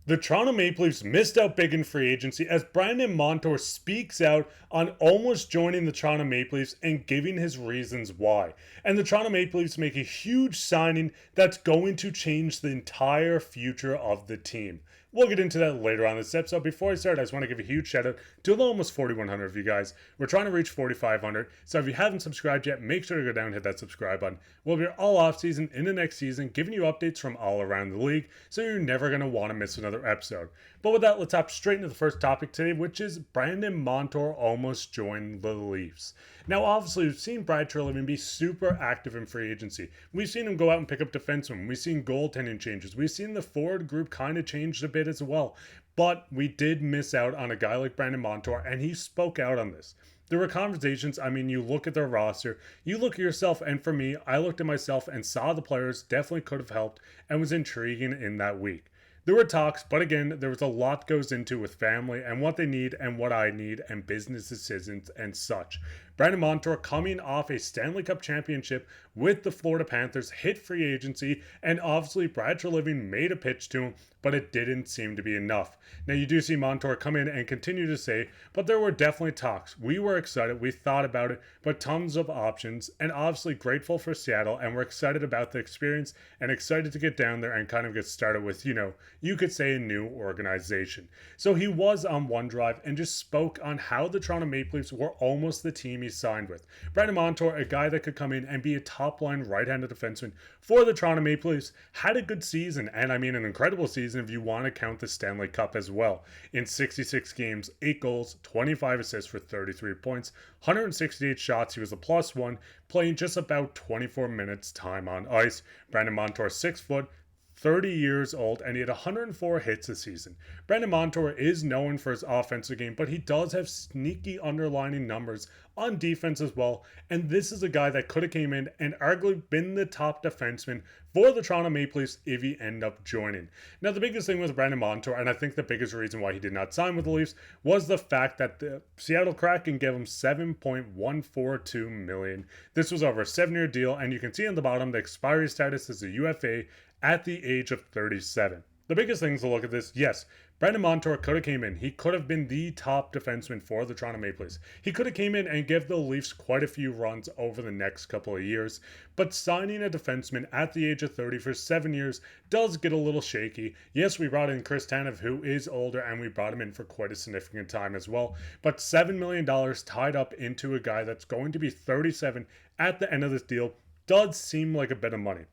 The Toronto Maple Leafs missed out big in free agency as Brandon Montour speaks out on almost joining the Toronto Maple Leafs and giving his reasons why. And the Toronto Maple Leafs make a huge signing that's going to change the entire future of the team. We'll get into that later on this episode. Before I start, I just want to give a huge shout out to the almost 4,100 of you guys. We're trying to reach 4,500. So if you haven't subscribed yet, make sure to go down and hit that subscribe button. We'll be all off season in the next season, giving you updates from all around the league, so you're never going to want to miss another episode. But with that, let's hop straight into the first topic today, which is Brandon Montour almost joined the Leafs. Now, obviously, we've seen Brad Treliving be super active in free agency. We've seen him go out and pick up defensemen. We've seen goaltending changes. We've seen the forward group kind of change a bit as well. But we did miss out on a guy like Brandon Montour, and he spoke out on this. There were conversations. I mean, you look at their roster, you look at yourself, and for me, I looked at myself and saw the players definitely could have helped and was intriguing in that week. There were talks, but again, there was a lot goes into with family and what they need and what I need and business decisions and such. Brandon Montour, coming off a Stanley Cup championship with the Florida Panthers, hit free agency, and obviously Brad Treliving made a pitch to him, but it didn't seem to be enough. Now you do see Montour come in and continue to say, but there were definitely talks. We were excited, we thought about it, but tons of options, and obviously grateful for Seattle, and we're excited about the experience and excited to get down there and kind of get started with, you could say a new organization. So he was on OneDrive and just spoke on how the Toronto Maple Leafs were almost the team he signed with. Brandon Montour, a guy that could come in and be a top-line right-handed defenseman for the Toronto Maple Leafs, had a good season, and I mean an incredible season if you want to count the Stanley Cup as well. In 66 games, 8 goals, 25 assists for 33 points, 168 shots. He was a +1, playing just about 24 minutes time on ice. Brandon Montour, 6 foot, 30 years old, and he had 104 hits this season. Brandon Montour is known for his offensive game, but he does have sneaky underlining numbers on defense as well, and this is a guy that could have came in and arguably been the top defenseman for the Toronto Maple Leafs if he ended up joining. Now, the biggest thing with Brandon Montour, and I think the biggest reason why he did not sign with the Leafs, was the fact that the Seattle Kraken gave him $7.142 million. This was over a 7-year deal, and you can see on the bottom the expiry status is a UFA at the age of 37. The biggest things to look at this, yes, Brandon Montour could have came in. He could have been the top defenseman for the Toronto Maple Leafs. He could have came in and give the Leafs quite a few runs over the next couple of years. But signing a defenseman at the age of 30 for 7 years does get a little shaky. Yes, we brought in Chris Tanev, who is older, and we brought him in for quite a significant time as well. But $7 million tied up into a guy that's going to be 37 at the end of this deal does seem like a bit of money.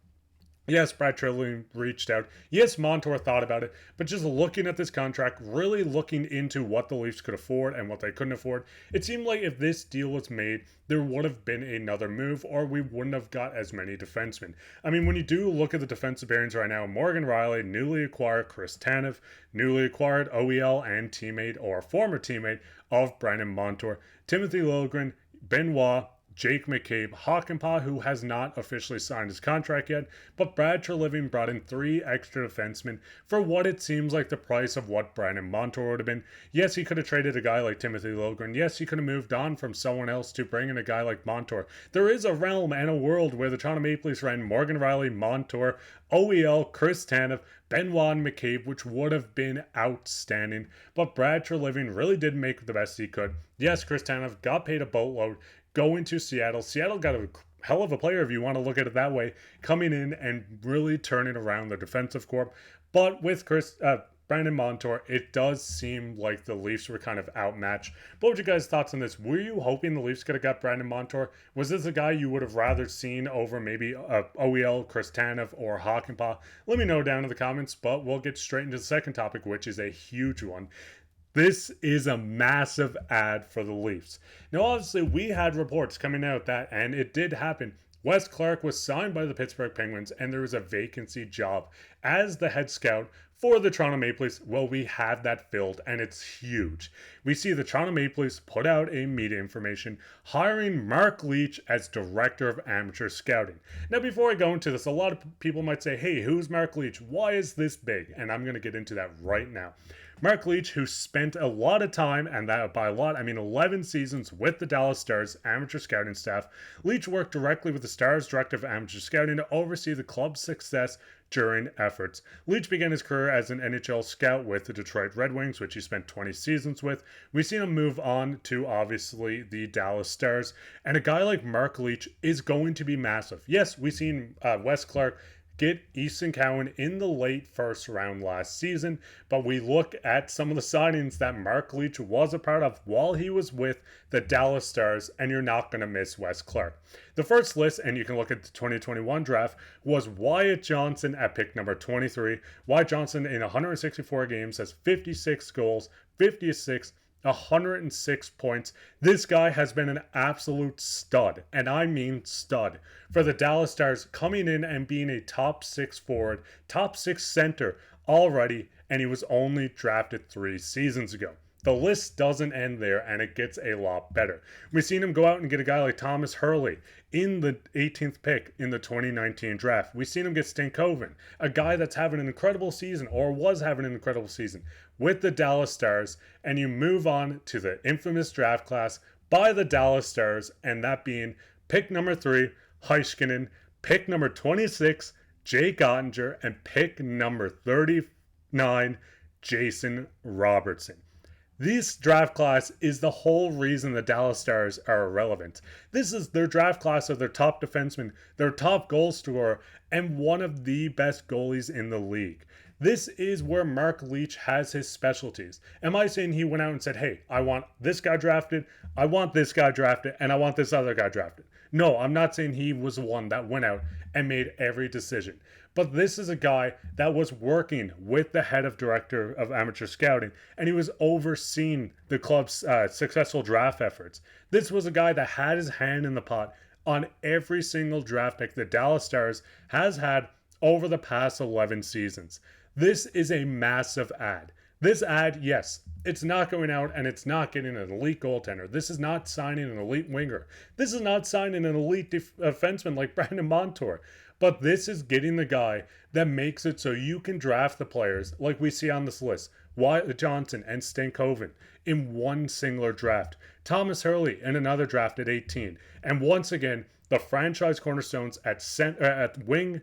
Yes, Brad Treliving reached out. Yes, Montour thought about it. But just looking at this contract, really looking into what the Leafs could afford and what they couldn't afford, it seemed like if this deal was made, there would have been another move, or we wouldn't have got as many defensemen. I mean, when you do look at the defensive pairings right now, Morgan Rielly, newly acquired Chris Tanev, newly acquired OEL and teammate or former teammate of Brandon Montour, Timothy Liljegren, Benoit, Jake McCabe, Hakanpää, who has not officially signed his contract yet, but Brad Treliving brought in 3 extra defensemen for what it seems like the price of what Brandon Montour would have been. Yes, he could have traded a guy like Timothy Liljegren. Yes, he could have moved on from someone else to bring in a guy like Montour. There is a realm and a world where the Toronto Maple Leafs ran Morgan Rielly, Montour, OEL, Chris Tanev, Benoit, and McCabe, which would have been outstanding. But Brad Treliving really did make the best he could. Yes, Chris Tanev got paid a boatload going to Seattle. Seattle got a hell of a player, if you want to look at it that way, coming in and really turning around the defensive corps. But with Brandon Montour, it does seem like the Leafs were kind of outmatched. What were your guys' thoughts on this? Were you hoping the Leafs could have got Brandon Montour? Was this a guy you would have rather seen over maybe OEL, Chris Tanev, or Hakanpää? Let me know down in the comments, but we'll get straight into the second topic, which is a huge one. This is a massive ad for the Leafs. Now, obviously, we had reports coming out that, and it did happen, Wes Clark was signed by the Pittsburgh Penguins, and there was a vacancy job as the head scout for the Toronto Maple Leafs. Well, we have that filled, and it's huge. We see the Toronto Maple Leafs put out a media information hiring Mark Leach as Director of Amateur Scouting. Now, before I go into this, a lot of people might say, hey, who's Mark Leach? Why is this big? And I'm going to get into that right now. Mark Leach, who spent a lot of time, and that by a lot, I mean 11 seasons with the Dallas Stars amateur scouting staff. Leach worked directly with the Stars Director of Amateur Scouting to oversee the club's success during efforts. Leach began his career as an NHL scout with the Detroit Red Wings, which he spent 20 seasons with. We've seen him move on to obviously the Dallas Stars, and a guy like Mark Leach is going to be massive. Yes, we've seen Wes Clark get Easton Cowan in the late first round last season, but we look at some of the signings that Mark Leach was a part of while he was with the Dallas Stars, and you're not going to miss Wes Clark. The first list, and you can look at the 2021 draft, was Wyatt Johnson at pick number 23. Wyatt Johnson in 164 games has 56 goals, 50 assists, 106 points. This guy has been an absolute stud, and I mean stud, for the Dallas Stars, coming in and being a top 6 forward, top 6 center already, and he was only drafted 3 seasons ago. The list doesn't end there, and it gets a lot better. We've seen him go out and get a guy like Thomas Hurley in the 18th pick in the 2019 draft. We've seen him get Stankoven, a guy that's having an incredible season, or was having an incredible season, with the Dallas Stars, and you move on to the infamous draft class by the Dallas Stars, and that being pick number 3, Heiskanen, pick number 26, Jake Ottinger, and pick number 39, Jason Robertson. This draft class is the whole reason the Dallas Stars are irrelevant. This is their draft class of their top defenseman, their top goal scorer, and one of the best goalies in the league. This is where Mark Leach has his specialties. Am I saying he went out and said, hey, I want this guy drafted, I want this guy drafted, and I want this other guy drafted? No, I'm not saying he was the one that went out and made every decision. But this is a guy that was working with the head of director of amateur scouting, and he was overseeing the club's successful draft efforts. This was a guy that had his hand in the pot on every single draft pick the Dallas Stars has had over the past 11 seasons. This is a massive ad. This ad, yes, it's not going out and it's not getting an elite goaltender. This is not signing an elite winger. This is not signing an elite defenseman like Brandon Montour. But this is getting the guy that makes it so you can draft the players like we see on this list. Wyatt Johnson and Stankoven in one singular draft. Thomas Hurley in another draft at 18. And once again, the franchise cornerstones at wing,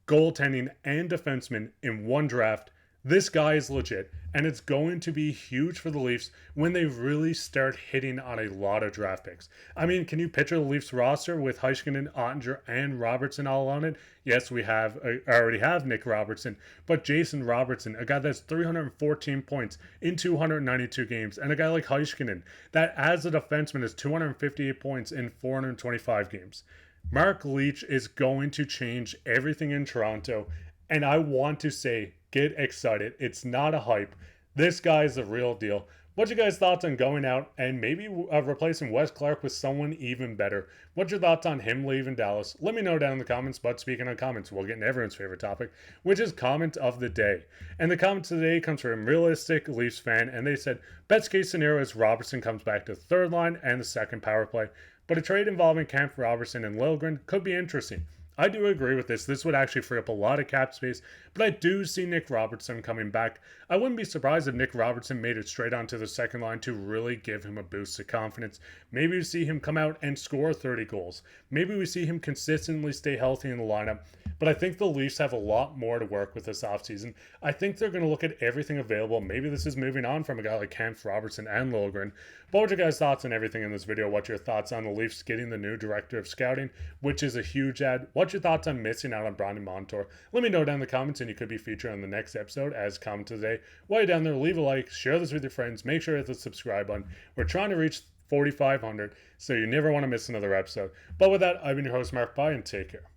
goaltending, and defenseman in one draft. This guy is legit, and it's going to be huge for the Leafs when they really start hitting on a lot of draft picks. I mean, can you picture the Leafs roster with Heiskanen, Ottinger, and Robertson all on it? Yes, we already have Nick Robertson, but Jason Robertson, a guy that's 314 points in 292 games, and a guy like Heiskanen that as a defenseman is 258 points in 425 games. Mark Leach is going to change everything in Toronto, and I want to say, get excited. It's not a hype. This guy is the real deal. What's your guys' thoughts on going out and maybe replacing Wes Clark with someone even better? What's your thoughts on him leaving Dallas? Let me know down in the comments. But speaking of comments, we'll get into everyone's favorite topic, which is comment of the day. And the comment today comes from Realistic Leafs fan, and they said, best case scenario is Robertson comes back to the third line and the second power play, but a trade involving Camp Robertson and Liljegren could be interesting. I do agree with this. This would actually free up a lot of cap space, but I do see Nick Robertson coming back. I wouldn't be surprised if Nick Robertson made it straight onto the second line to really give him a boost of confidence. Maybe we see him come out and score 30 goals. Maybe we see him consistently stay healthy in the lineup. But I think the Leafs have a lot more to work with this offseason. I think they're going to look at everything available. Maybe this is moving on from a guy like Camp Robertson and Liljegren. But what are your guys' thoughts on everything in this video? What's your thoughts on the Leafs getting the new director of scouting, which is a huge ad? What's your thoughts on missing out on Brandon Montour? Let me know down in the comments, and you could be featured on the next episode as comment today. While you're down there, leave a like, share this with your friends, make sure to hit the subscribe button. We're trying to reach 4,500, so you never want to miss another episode. But with that, I've been your host, Mark Pye, and take care.